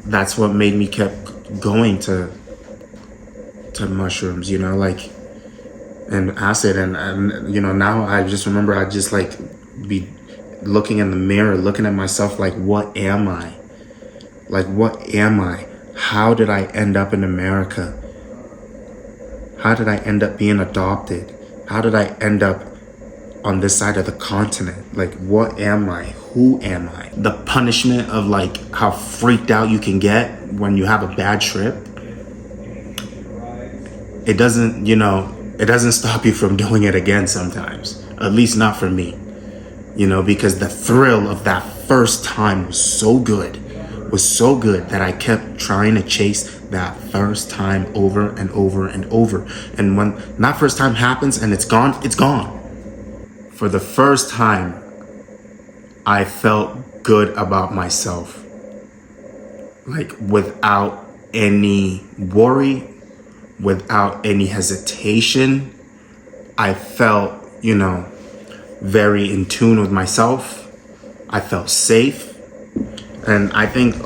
that's what made me kept going to mushrooms, like, and acid. And now I just remember I just like be looking in the mirror, looking at myself like, what am I? Like, what am I? How did I end up in America? How did I end up being adopted? How did I end up on this side of the continent? Like, what am I? Who am I? The punishment of like how freaked out you can get when you have a bad trip, it doesn't stop you from doing it again sometimes. At least not for me, because the thrill of that first time was so good that I kept trying to chase that first time over and over and over. And when that first time happens and it's gone, it's gone. For the first time, I felt good about myself, like without any worry, without any hesitation. I felt, very in tune with myself. I felt safe. And I think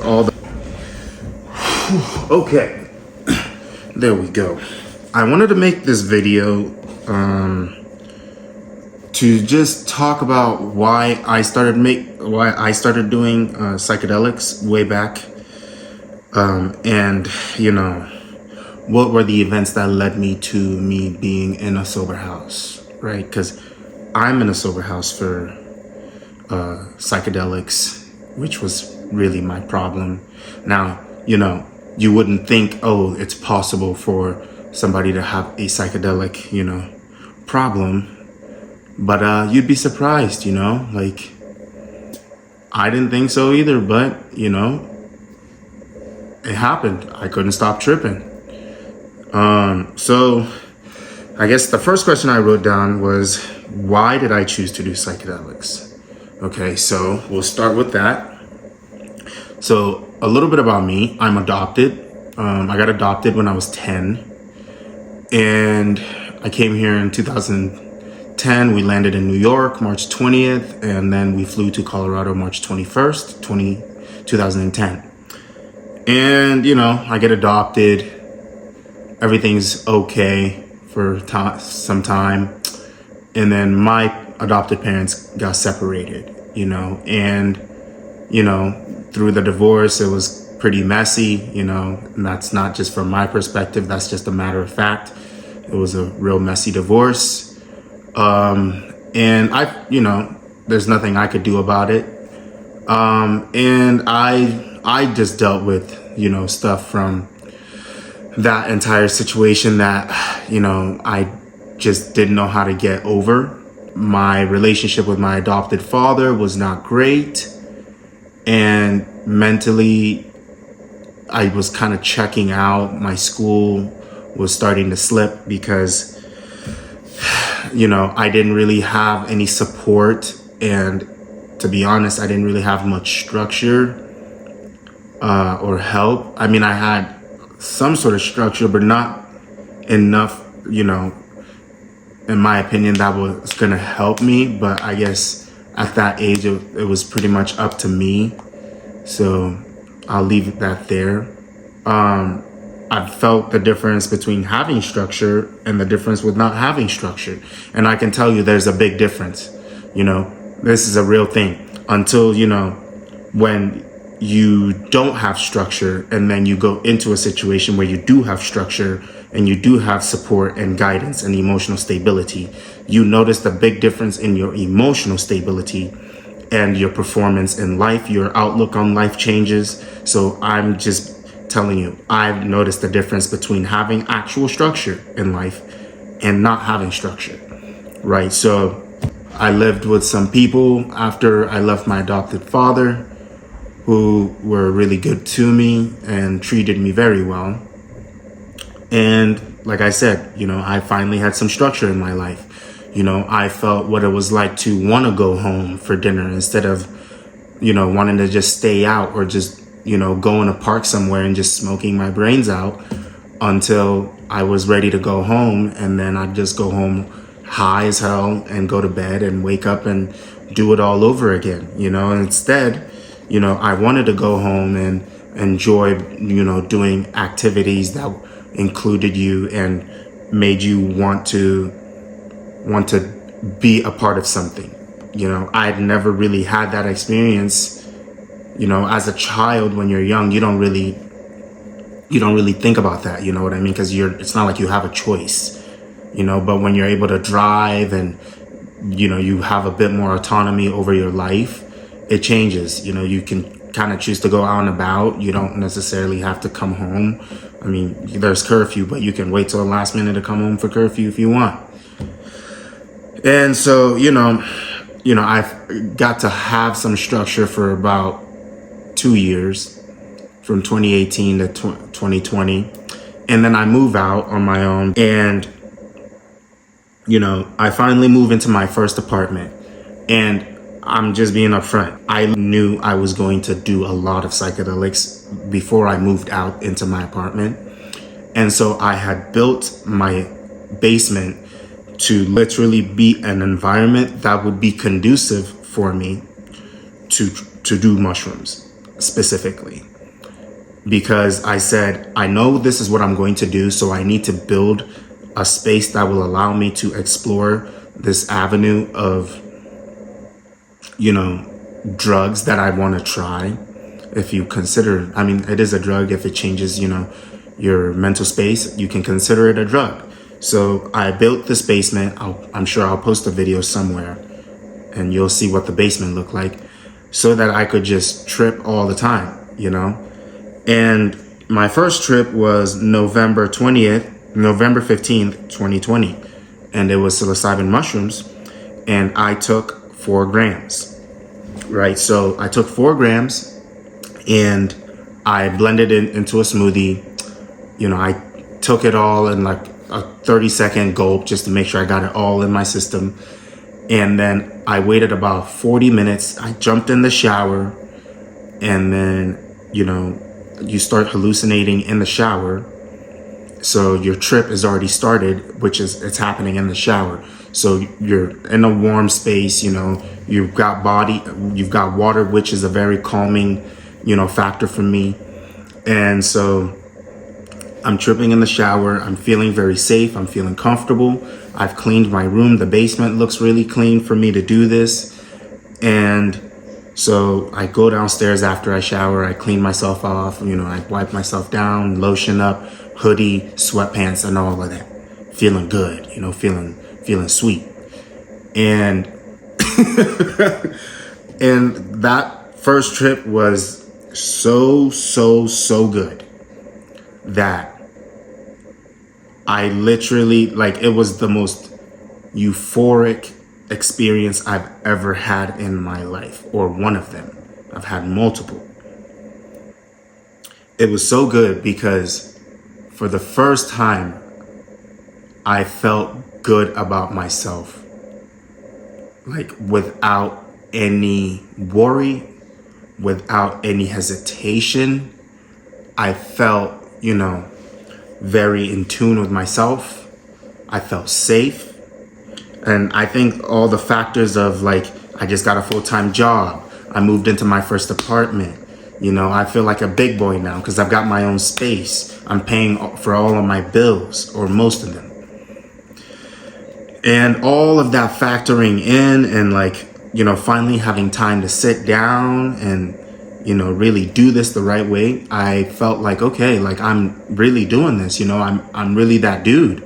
okay, there we go. I wanted to make this video to just talk about why I started doing psychedelics way back, and what were the events that led me to me being in a sober house, right? Because I'm in a sober house for psychedelics, which was really my problem. Now, you wouldn't think, oh, it's possible for somebody to have a psychedelic, problem. But you'd be surprised, like, I didn't think so either, but, it happened. I couldn't stop tripping. So I guess the first question I wrote down was, why did I choose to do psychedelics? Okay, so we'll start with that. So a little bit about me. I'm adopted. I got adopted when I was 10. And I came here in 2010. We landed in New York, March 20th. And then we flew to Colorado, March 21st, 2010. And, I get adopted. Everything's okay for some time. And then my adopted parents got separated, and, through the divorce, it was pretty messy, and that's not just from my perspective. That's just a matter of fact. It was a real messy divorce. And there's nothing I could do about it. And I just dealt with, stuff from that entire situation that, I just didn't know how to get over. My relationship with my adopted father was not great. And mentally, I was kind of checking out. My school was starting to slip because, I didn't really have any support. And to be honest, I didn't really have much structure or help. I mean, I had some sort of structure, but not enough, in my opinion, that was going to help me. But I guess at that age, it was pretty much up to me. So I'll leave that there. I felt the difference between having structure and the difference with not having structure. And I can tell you there's a big difference. This is a real thing. Until, when you don't have structure and then you go into a situation where you do have structure and you do have support and guidance and emotional stability, you notice the big difference in your emotional stability and your performance in life. Your outlook on life changes. So I'm just telling you, I've noticed the difference between having actual structure in life and not having structure, right? So I lived with some people after I left my adopted father who were really good to me and treated me very well. And like I said, I finally had some structure in my life. I felt what it was like to want to go home for dinner instead of, wanting to just stay out or just, go in a park somewhere and just smoking my brains out until I was ready to go home. And then I'd just go home high as hell and go to bed and wake up and do it all over again, And instead, I wanted to go home and enjoy, doing activities that included you and made you want to be a part of something. I'd never really had that experience. As a child, when you're young, you don't really think about that, you know what I mean? Because it's not like you have a choice, but when you're able to drive and you have a bit more autonomy over your life, it changes. You can kind of choose to go out and about. You don't necessarily have to come home. I mean, there's curfew, but you can wait till the last minute to come home for curfew if you want. And so, I've got to have some structure for about 2 years, from 2018 to 2020. And then I move out on my own, and I finally move into my first apartment. And I'm just being upfront. I knew I was going to do a lot of psychedelics before I moved out into my apartment. And so I had built my basement to literally be an environment that would be conducive for me to do mushrooms specifically. Because I said, I know this is what I'm going to do, so I need to build a space that will allow me to explore this avenue of drugs that I want to try. If you consider, it is a drug. If it changes, your mental space, you can consider it a drug. So I built this basement. I'm sure I'll post a video somewhere and you'll see what the basement looked like, so that I could just trip all the time, And my first trip was November 15th, 2020. And it was psilocybin mushrooms. And I took 4 grams, right? So I took 4 grams and I blended it into a smoothie. I took it all in like a 30-second gulp just to make sure I got it all in my system. And then I waited about 40 minutes. I jumped in the shower, and then, you start hallucinating in the shower. So your trip is already started, it's happening in the shower. So you're in a warm space, you've got water, which is a very calming, factor for me. And so I'm tripping in the shower. I'm feeling very safe. I'm feeling comfortable. I've cleaned my room. The basement looks really clean for me to do this. And so I go downstairs after I shower. I clean myself off. I wipe myself down, lotion up, hoodie, sweatpants, and all of that. Feeling good, feeling sweet. And and that first trip was so good that I literally, it was the most euphoric experience I've ever had in my life, or one of them. I've had multiple. It was so good because for the first time, I felt good about myself, without any worry, without any hesitation. I felt, very in tune with myself. I felt safe. And I think all the factors of I just got a full-time job. I moved into my first apartment. I feel like a big boy now because I've got my own space. I'm paying for all of my bills, or most of them. And all of that factoring in, and finally having time to sit down and, really do this the right way, I felt like, okay, I'm really doing this, I'm really that dude,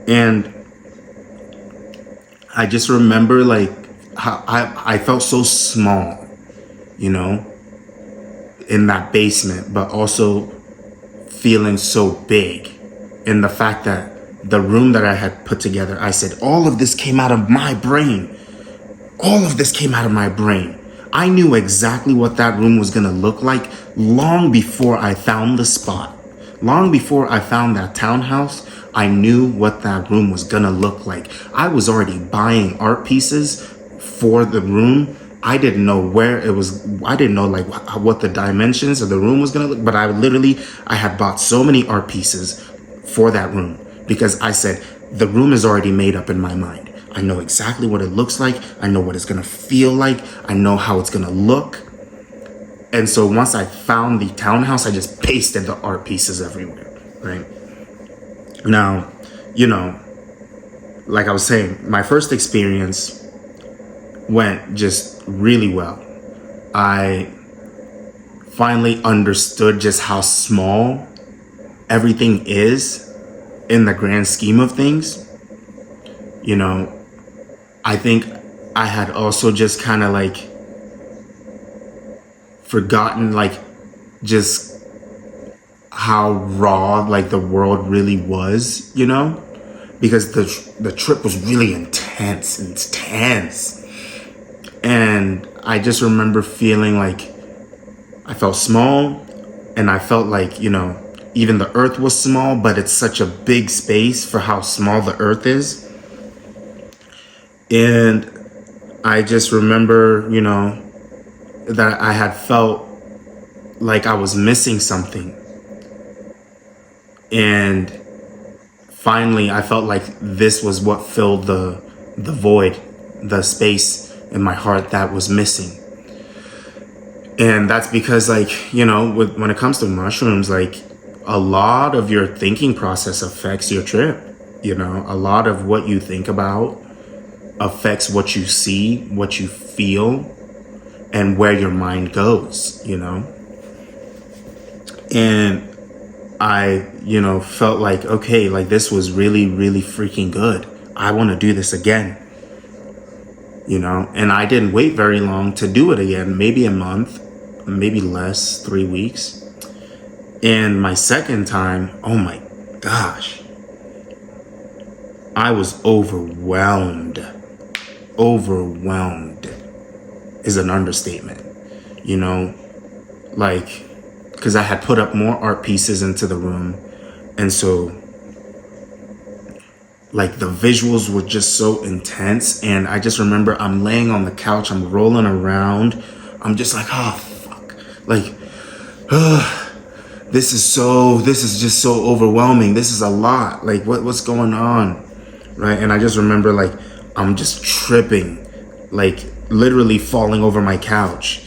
And I just remember how I felt so small, in that basement, but also feeling so big in the fact that the room that I had put together, I said, all of this came out of my brain. All of this came out of my brain. I knew exactly what that room was going to look like long before I found the spot. Long before I found that townhouse, I knew what that room was going to look like. I was already buying art pieces for the room. I didn't know where it was. I didn't know what the dimensions of the room was going to look, but I had bought so many art pieces for that room because I said, the room is already made up in my mind. I know exactly what it looks like. I know what it's going to feel like. I know how it's going to look. And so once I found the townhouse, I just pasted the art pieces everywhere, right? Now, like I was saying, my first experience went just really well. I finally understood just how small everything is in the grand scheme of things. I think I had also just kind of like forgotten like just how raw like the world really was, because the trip was really intense. And I just remember feeling like I felt small, and I felt like, even the earth was small, but it's such a big space for how small the earth is. And I just remember, that I had felt like I was missing something. And finally, I felt like this was what filled the void, the space in my heart that was missing. And that's because, like, when it comes to mushrooms, like, a lot of your thinking process affects your trip. A lot of what you think about affects what you see, what you feel, and where your mind goes, And I, felt like, okay, like this was really, really freaking good. I want to do this again, and I didn't wait very long to do it again, maybe a month, maybe less, 3 weeks. And my second time, oh my gosh, I was overwhelmed. Overwhelmed is an understatement, like, because I had put up more art pieces into the room. And so, like, the visuals were just so intense. And I just remember I'm laying on the couch, I'm rolling around. I'm just like, oh, fuck. Like, this is just so overwhelming. This is a lot. Like, what's going on? Right. And I just remember, like, I'm just tripping, like literally falling over my couch.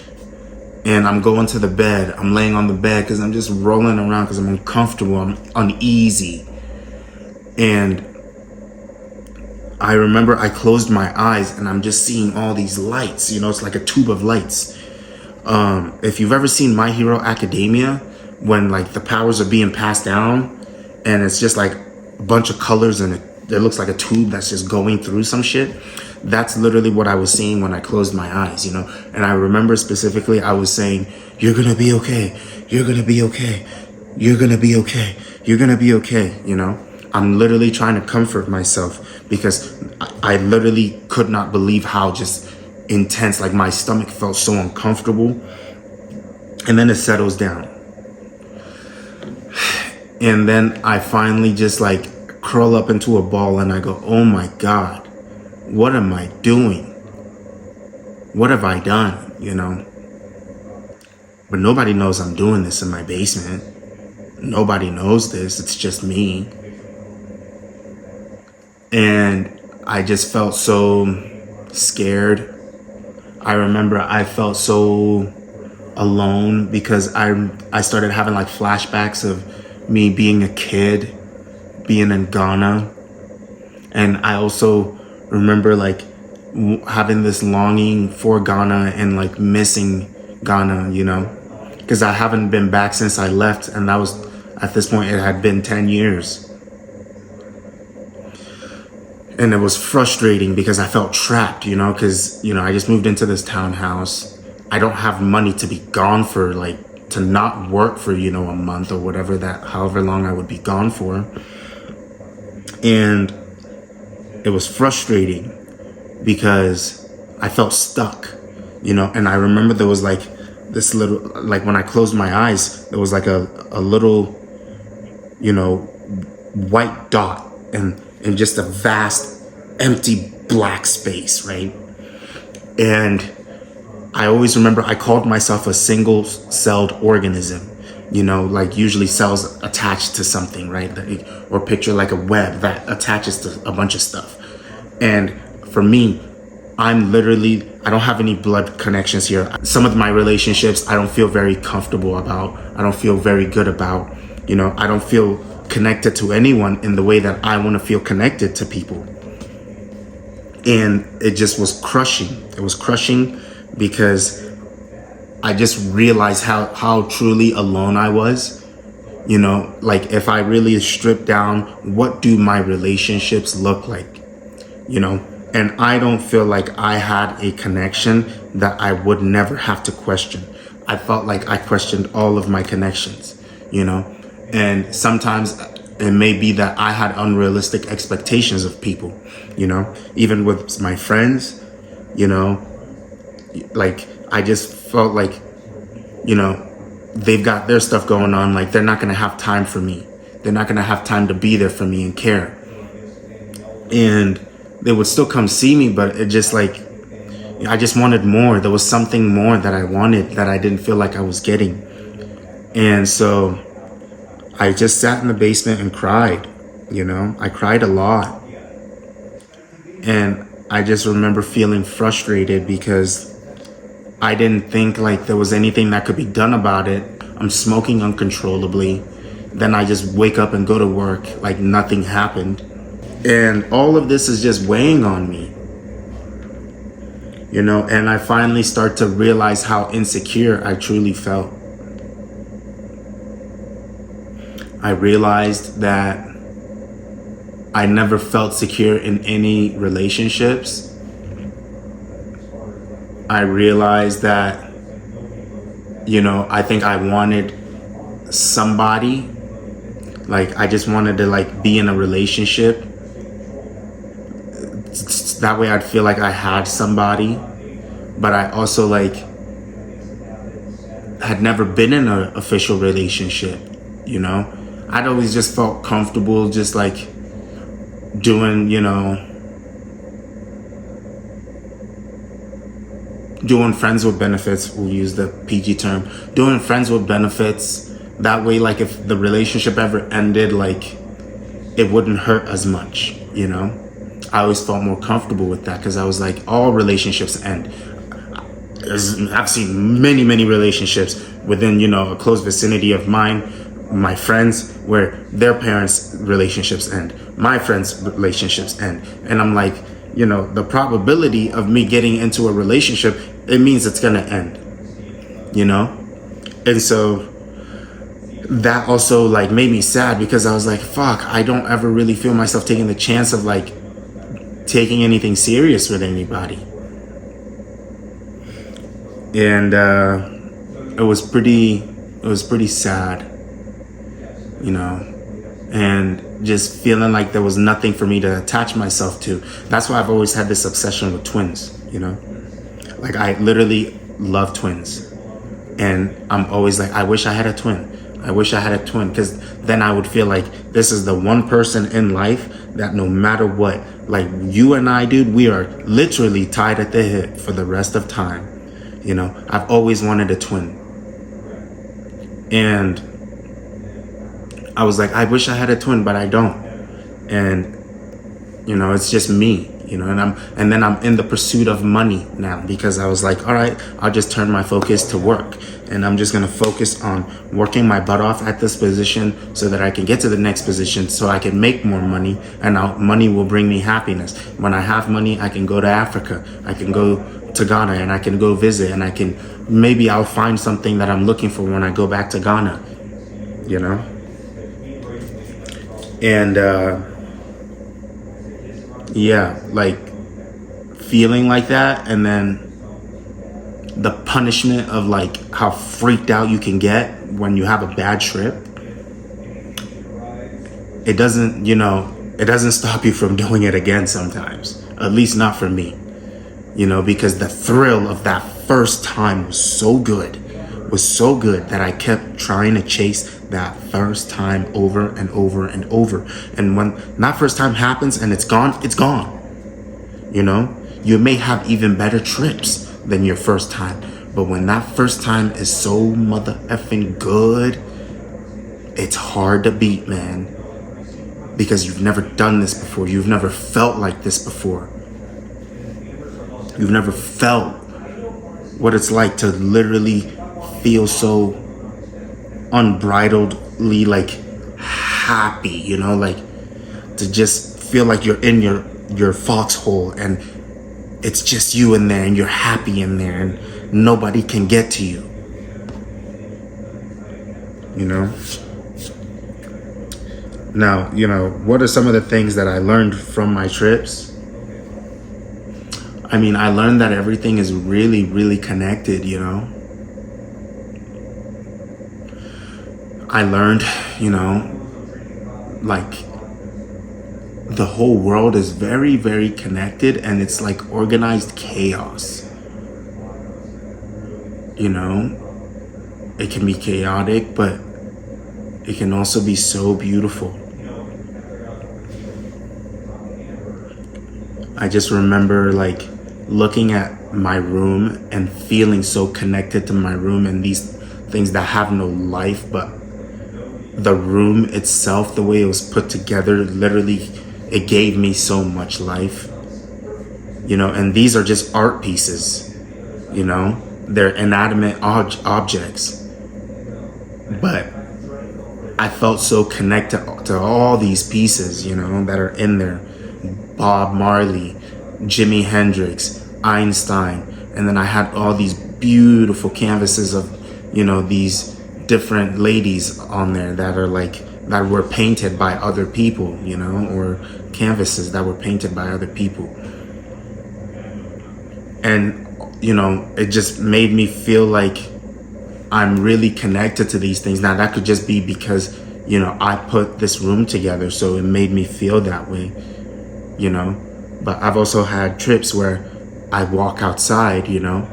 And I'm going to the bed. I'm laying on the bed because I'm just rolling around because I'm uncomfortable. I'm uneasy. And I remember I closed my eyes and I'm just seeing all these lights. It's like a tube of lights. If you've ever seen My Hero Academia, when like the powers are being passed down and it's just like a bunch of colors and it looks like a tube that's just going through some shit. That's literally what I was seeing when I closed my eyes, And I remember specifically I was saying, you're going to be okay. You're going to be okay. You're going to be okay. You're going to be okay. I'm literally trying to comfort myself because I literally could not believe how just intense, like my stomach felt so uncomfortable. And then it settles down. And then I finally just like curl up into a ball and I go, oh my God. What am I doing? What have I done? But nobody knows I'm doing this in my basement. Nobody knows this. It's just me. And I just felt so scared. I remember I felt so alone because I started having like flashbacks of me being a kid, being in Ghana. And I also remember like having this longing for Ghana and like missing Ghana, because I haven't been back since I left. And that was, at this point, it had been 10 years. And it was frustrating because I felt trapped, because, I just moved into this townhouse. I don't have money to be gone for to not work for, a month or whatever however long I would be gone for. And it was frustrating because I felt stuck, and I remember there was like this little, like when I closed my eyes, there was like a little, white dot and just a vast empty black space, right? And I always remember I called myself a single-celled organism, like usually cells attached to something, right? Or picture like a web that attaches to a bunch of stuff. And for me, I don't have any blood connections here. Some of my relationships I don't feel very comfortable about. I don't feel very good about. I don't feel connected to anyone in the way that I want to feel connected to people. And it just was crushing. It was crushing because I just realized how truly alone I was. Like if I really strip down, what do my relationships look like? And I don't feel like I had a connection that I would never have to question. I felt like I questioned all of my connections, and sometimes it may be that I had unrealistic expectations of people, even with my friends, like I just felt like, they've got their stuff going on. Like they're not going to have time for me. They're not going to have time to be there for me and care. And they would still come see me, but it just like, I just wanted more. There was something more that I wanted that I didn't feel like I was getting. And so I just sat in the basement and cried, I cried a lot. And I just remember feeling frustrated because I didn't think like there was anything that could be done about it. I'm smoking uncontrollably. Then I just wake up and go to work like nothing happened. And all of this is just weighing on me, and I finally start to realize how insecure I truly felt. I realized that I never felt secure in any relationships. I realized that, I think I wanted somebody. Like I just wanted to like be in a relationship. That way I'd feel like I had somebody. But I also like had never been in an official relationship, I'd always just felt comfortable just like doing, doing friends with benefits. We'll use the PG term. Doing friends with benefits. That way, like if the relationship ever ended, like it wouldn't hurt as much, I always felt more comfortable with that because I was like, all relationships end. I've seen many, many relationships within, a close vicinity of mine, my friends, where their parents' relationships end, my friends' relationships end. And I'm like, the probability of me getting into a relationship, it means it's going to end, And so that also like made me sad because I was like, fuck, I don't ever really feel myself taking the chance of like taking anything serious with anybody. And it was pretty sad, and just feeling like there was nothing for me to attach myself to. That's why I've always had this obsession with twins, like I literally love twins, and I'm always like, I wish I had a twin. I wish I had a twin, because then I would feel like this is the one person in life that no matter what, like you and I, dude, we are literally tied at the hip for the rest of time. I've always wanted a twin. And I was like, I wish I had a twin, but I don't. And, it's just me, and then I'm in the pursuit of money now, because I was like, all right, I'll just turn my focus to work. And I'm just going to focus on working my butt off at this position so that I can get to the next position so I can make more money. And money will bring me happiness. When I have money, I can go to Africa. I can go to Ghana and I can go visit, and maybe I'll find something that I'm looking for when I go back to Ghana, And, like feeling like that, and then the punishment of like how freaked out you can get when you have a bad trip. It doesn't stop you from doing it again sometimes, at least not for me, because the thrill of that first time was so good that I kept trying to chase that first time over and over and over. And when that first time happens and it's gone, it's gone. You may have even better trips than your first time, but when that first time is so mother effing good, it's hard to beat, man, because you've never done this before. You've never felt like this before. You've never felt what it's like to literally feel so unbridledly like happy, you know, like to just feel like you're in your foxhole and it's just you in there and you're happy in there and nobody can get to you, you know. Now, you know, what are some of the things that I learned from my trips? I mean, I learned that everything is really, really connected, you know. I learned, you know, like the whole world is very, very connected and it's like organized chaos. You know, it can be chaotic, but it can also be so beautiful. I just remember like looking at my room and feeling so connected to my room and these things that have no life, but the room itself, the way it was put together, literally, it gave me so much life, you know. And these are just art pieces, you know, they're inanimate objects, but I felt so connected to all these pieces, you know, that are in there. Bob Marley, Jimi Hendrix, Einstein, and then I had all these beautiful canvases of, you know, these different ladies on there that are like, that were painted by other people, you know, or canvases that were painted by other people. And, you know, it just made me feel like I'm really connected to these things. Now that could just be because, you know, I put this room together, so it made me feel that way, you know. But I've also had trips where I walk outside, you know,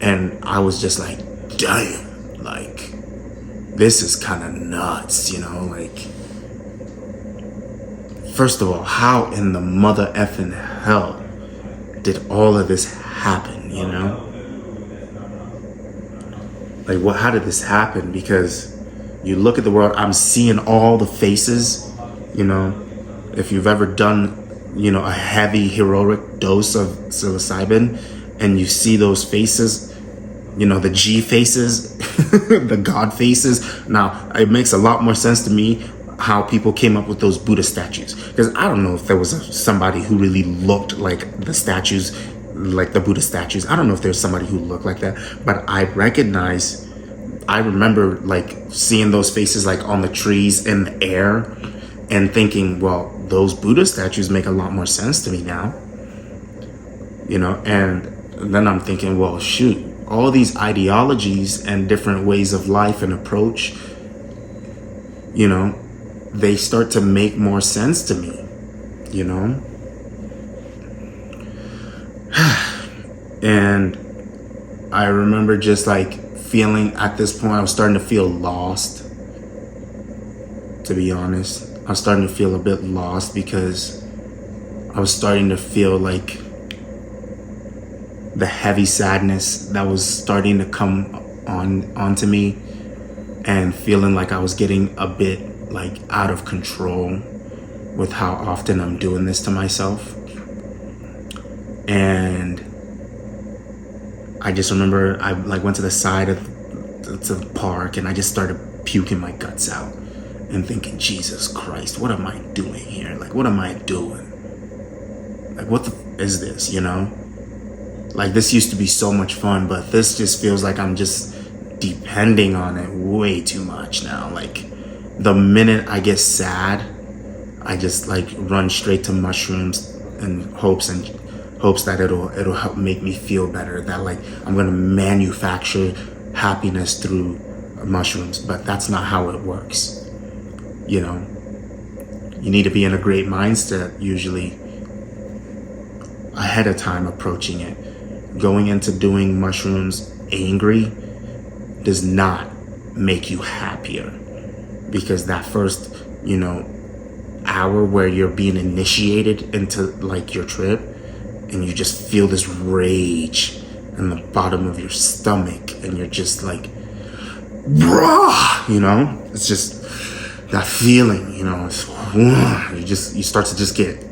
and I was just like, damn, like, this is kind of nuts, you know, like, first of all, how in the mother effing hell did all of this happen, you know? Like, what? How did this happen? Because you look at the world, I'm seeing all the faces, you know. If you've ever done, you know, a heavy heroic dose of psilocybin and you see those faces, you know, the G faces, the God faces. Now, it makes a lot more sense to me how people came up with those Buddha statues, because I don't know if there was somebody who really looked like the statues, like the Buddha statues. I don't know if there's somebody who looked like that, but I remember like seeing those faces like on the trees in the air and thinking, well, those Buddha statues make a lot more sense to me now, you know. And then I'm thinking, well, shoot, all these ideologies and different ways of life and approach, you know, they start to make more sense to me, you know. And I remember just like feeling, at this point I was starting to feel lost, to be honest. I was starting to feel a bit lost because I was starting to feel like the heavy sadness that was starting to come onto me, and feeling like I was getting a bit like out of control with how often I'm doing this to myself. And I just remember I like went to the side of the park and I just started puking my guts out and thinking, Jesus Christ, what am I doing here? Like, what am I doing? Like, what the is this, you know? Like, this used to be so much fun, but this just feels like I'm just depending on it way too much now. Like, the minute I get sad, I just like run straight to mushrooms in hopes that it'll help make me feel better, that like I'm gonna manufacture happiness through mushrooms. But that's not how it works, you know. You need to be in a great mindset usually ahead of time approaching it. Going into doing mushrooms angry does not make you happier, because that first, you know, hour where you're being initiated into like your trip and you just feel this rage in the bottom of your stomach and you're just like, bruh, you know, it's just that feeling, you know, it's, you start to just get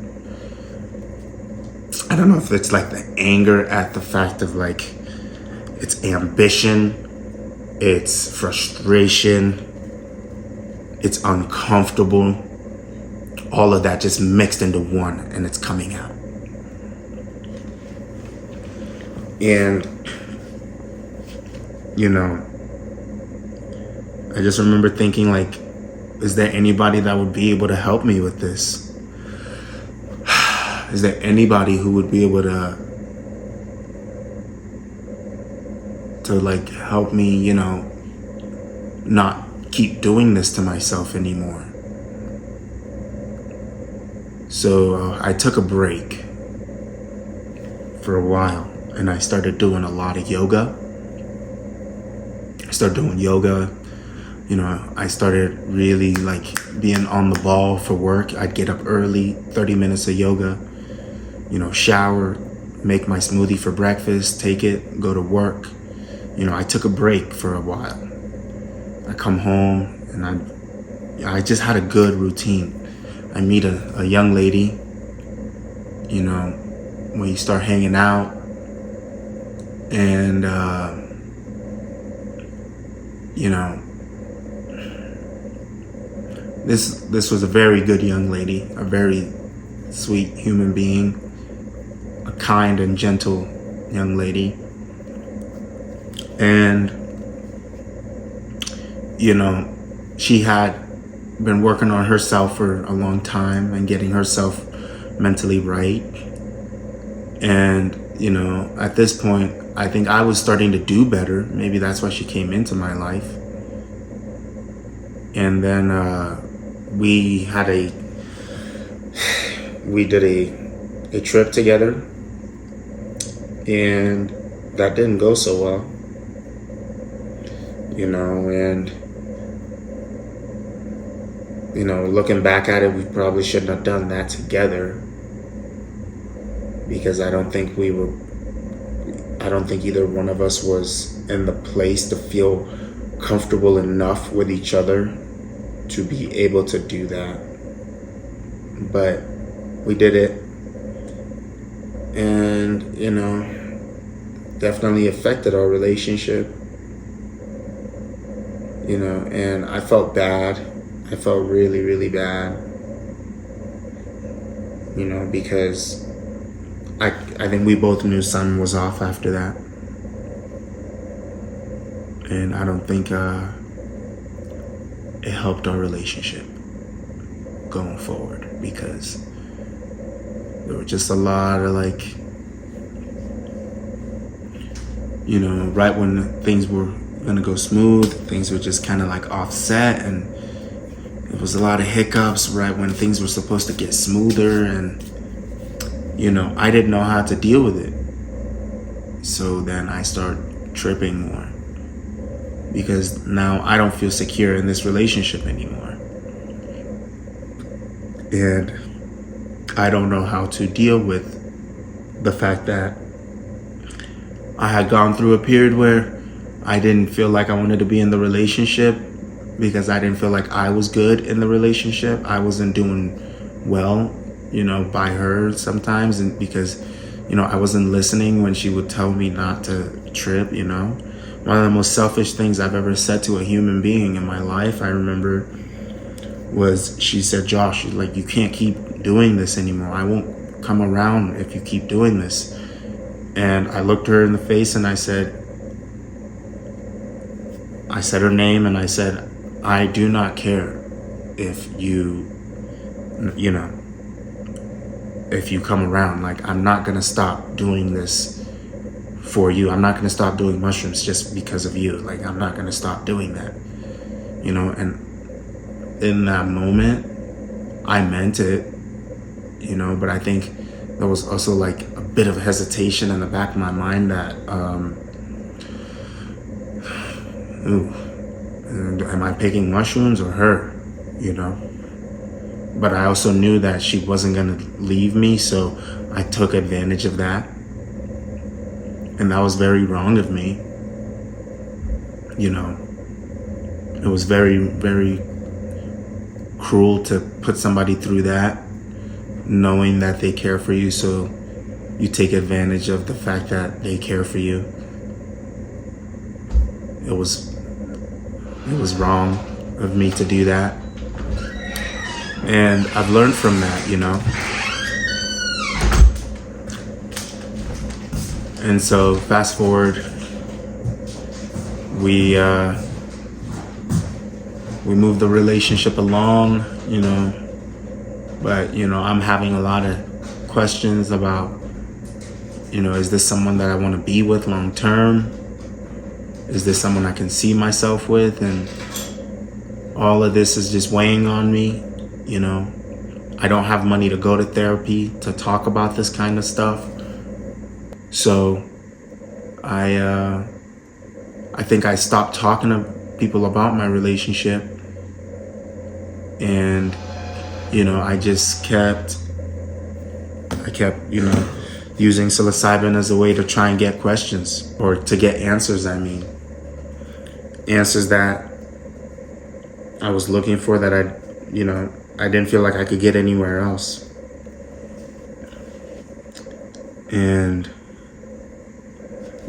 I don't know if it's like the anger at the fact of like, it's ambition, it's frustration, it's uncomfortable, all of that just mixed into one, and it's coming out. And, you know, I just remember thinking like, is there anybody that would be able to help me with this? Is there anybody who would be able to like help me, you know, not keep doing this to myself anymore? So I took a break for a while, and I started doing a lot of yoga. I started doing yoga. You know, I started really like being on the ball for work. I'd get up early, 30 minutes of yoga, you know, shower, make my smoothie for breakfast, take it, go to work. You know, I took a break for a while. I come home and I just had a good routine. I meet a young lady, you know, when you start hanging out, and, you know, this was a very good young lady, a very sweet human being, a kind and gentle young lady. And, you know, she had been working on herself for a long time and getting herself mentally right. And, you know, at this point, I think I was starting to do better. Maybe that's why she came into my life. And then we did a trip together, and that didn't go so well, you know. And, you know, looking back at it, we probably shouldn't have done that together, because I don't think either one of us was in the place to feel comfortable enough with each other to be able to do that. But we did it, and, you know, definitely affected our relationship, you know. And I felt bad. I felt really, really bad, you know, because I think we both knew something was off after that. And I don't think it helped our relationship going forward, because there were just a lot of like, you know, right when things were gonna go smooth, things were just kind of like offset, and it was a lot of hiccups right when things were supposed to get smoother. And, you know, I didn't know how to deal with it. So then I start tripping more, because now I don't feel secure in this relationship anymore. And I don't know how to deal with the fact that I had gone through a period where I didn't feel like I wanted to be in the relationship, because I didn't feel like I was good in the relationship. I wasn't doing well, you know, by her sometimes, and because, you know, I wasn't listening when she would tell me not to trip, you know. One of the most selfish things I've ever said to a human being in my life, I remember, was she said, "Josh, like, you can't keep doing this anymore. I won't come around if you keep doing this." And I looked her in the face and I said her name, and I said, "I do not care if you know, if you come around. Like, I'm not gonna stop doing this for you. I'm not gonna stop doing mushrooms just because of you. Like, I'm not gonna stop doing that, you know." And in that moment, I meant it, you know, but I think there was also like a bit of hesitation in the back of my mind that, am I picking mushrooms or her, you know? But I also knew that she wasn't gonna leave me, so I took advantage of that. And that was very wrong of me, you know. It was very, very cruel to put somebody through that, knowing that they care for you so you take advantage of the fact that they care for you. It was wrong of me to do that. And I've learned from that, you know. And so fast forward, we moved the relationship along, you know, but, you know, I'm having a lot of questions about, you know, is this someone that I want to be with long term? Is this someone I can see myself with? And all of this is just weighing on me, you know. I don't have money to go to therapy to talk about this kind of stuff. So I think I stopped talking to people about my relationship, and, you know, I kept, you know, using psilocybin as a way to try and get questions, or to get answers. I mean, answers that I was looking for that I didn't feel like I could get anywhere else. And,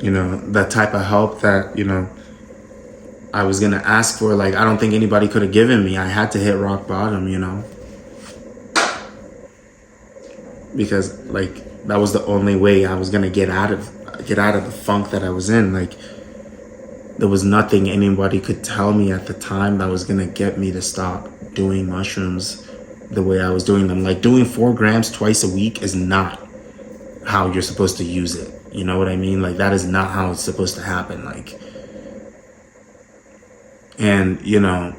you know, the type of help that, you know, I was gonna ask for, like, I don't think anybody could have given me. I had to hit rock bottom, you know, because, like, that was the only way I was gonna get out of the funk that I was in. Like, there was nothing anybody could tell me at the time that was gonna get me to stop doing mushrooms the way I was doing them. Like, doing 4 grams twice a week is not how you're supposed to use it. You know what I mean? Like, that is not how it's supposed to happen. Like, and, you know,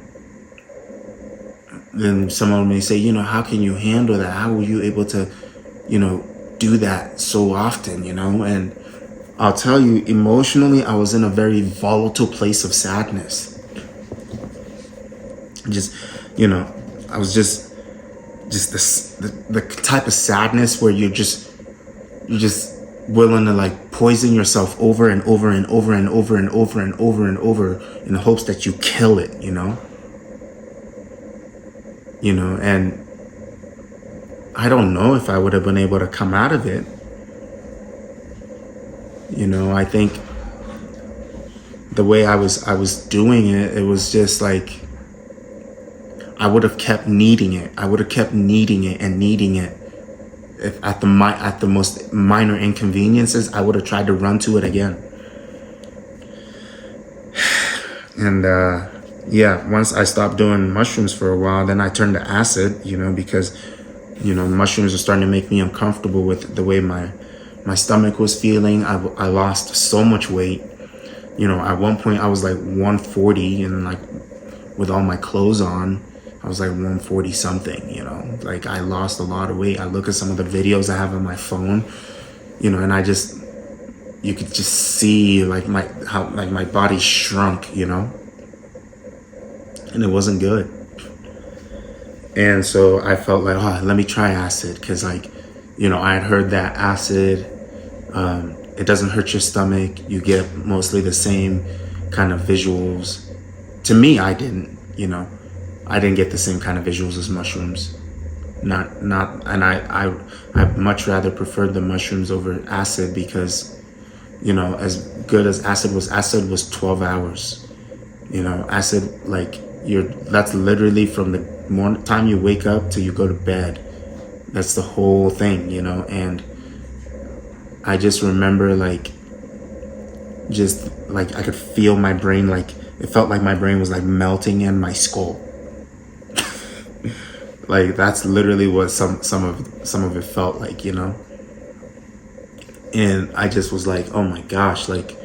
then someone may say, you know, how can you handle that? How were you able to, you know, do that so often, you know? And I'll tell you, emotionally, I was in a very volatile place of sadness. Just, you know, I was just the type of sadness where you're just willing to, like, poison yourself over and over and over and over and over and over and over in the hopes that you kill it, you know? You know, and I don't know if I would have been able to come out of it. You know, I think the way I was doing it, it was just like, I would have kept needing it. I would have kept needing it and needing it. If at the most minor inconveniences, I would have tried to run to it again. And yeah, once I stopped doing mushrooms for a while, then I turned to acid, you know, because, you know, mushrooms are starting to make me uncomfortable with the way my stomach was feeling. I lost so much weight. You know, at one point I was like 140, and, like, with all my clothes on, I was like 140 something, you know, like, I lost a lot of weight. I look at some of the videos I have on my phone, you know, and you could just see, like, how my body shrunk, you know, and it wasn't good. And so I felt like, oh, let me try acid. 'Cause, like, you know, I had heard that acid, it doesn't hurt your stomach. You get mostly the same kind of visuals. To me, I didn't, you know, I didn't get the same kind of visuals as mushrooms. And I much rather preferred the mushrooms over acid, because, you know, as good as acid was 12 hours. You know, acid, like, that's literally from the time you wake up till you go to bed. That's the whole thing, you know. And I just remember, like, just like I could feel my brain, like, it felt like my brain was, like, melting in my skull. Like, that's literally what some of it felt like, you know. And I just was like, oh my gosh, like,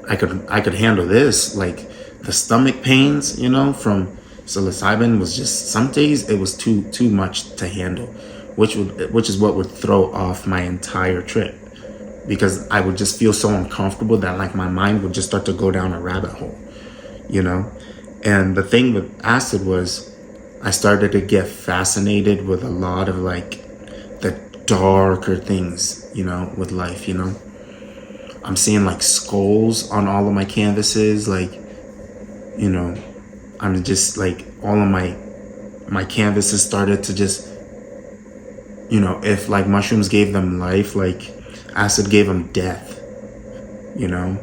I could handle this. Like, the stomach pains, you know, from psilocybin was just, some days it was too much to handle, which is what would throw off my entire trip, because I would just feel so uncomfortable that, like, my mind would just start to go down a rabbit hole, you know. And the thing with acid was, I started to get fascinated with a lot of, like, the darker things, you know, with life, you know. I'm seeing, like, skulls on all of my canvases, like, you know, I'm just, like, all of my canvases started to just, you know, if, like, mushrooms gave them life, like, Acid gave them death, you know?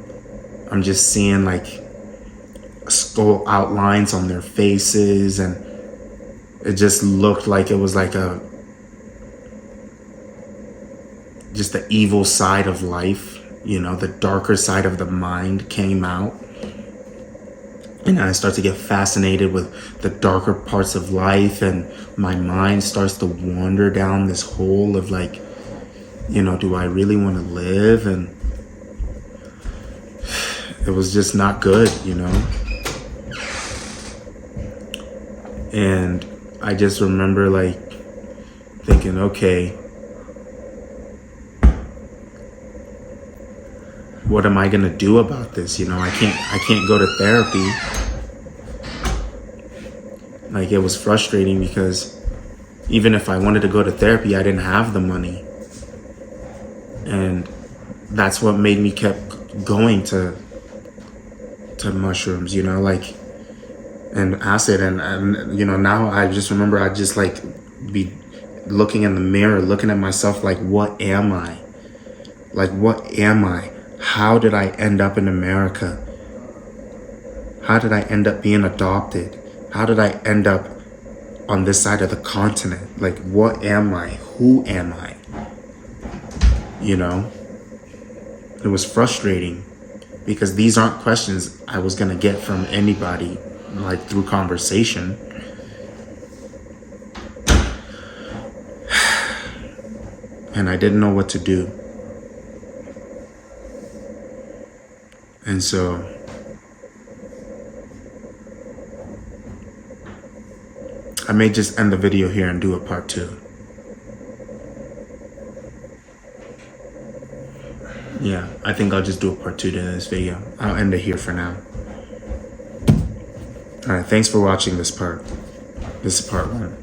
I'm just seeing like skull outlines on their faces, and it just looked like it was like just the evil side of life, you know, the darker side of the mind came out. And I start to get fascinated with the darker parts of life, and my mind starts to wander down this hole of like, you know, do I really want to live? And it was just not good, you know? And I just remember like thinking, okay, what am I gonna do about this? You know, I can't go to therapy. Like, it was frustrating because even if I wanted to go to therapy, I didn't have the money. And that's what made me kept going to mushrooms, you know, like, and acid. And you know, now I just remember I just like be looking in the mirror, looking at myself like, what am I? Like, what am I? How did I end up in America? How did I end up being adopted? How did I end up on this side of the continent? Like, what am I? Who am I? You know? It was frustrating because these aren't questions I was gonna get from anybody, like through conversation. And I didn't know what to do. And so I may just end the video here and do a part 2. Yeah, I think I'll just do a part 2 to this video. I'll end it here for now. All right, thanks for watching this part. This is part 1.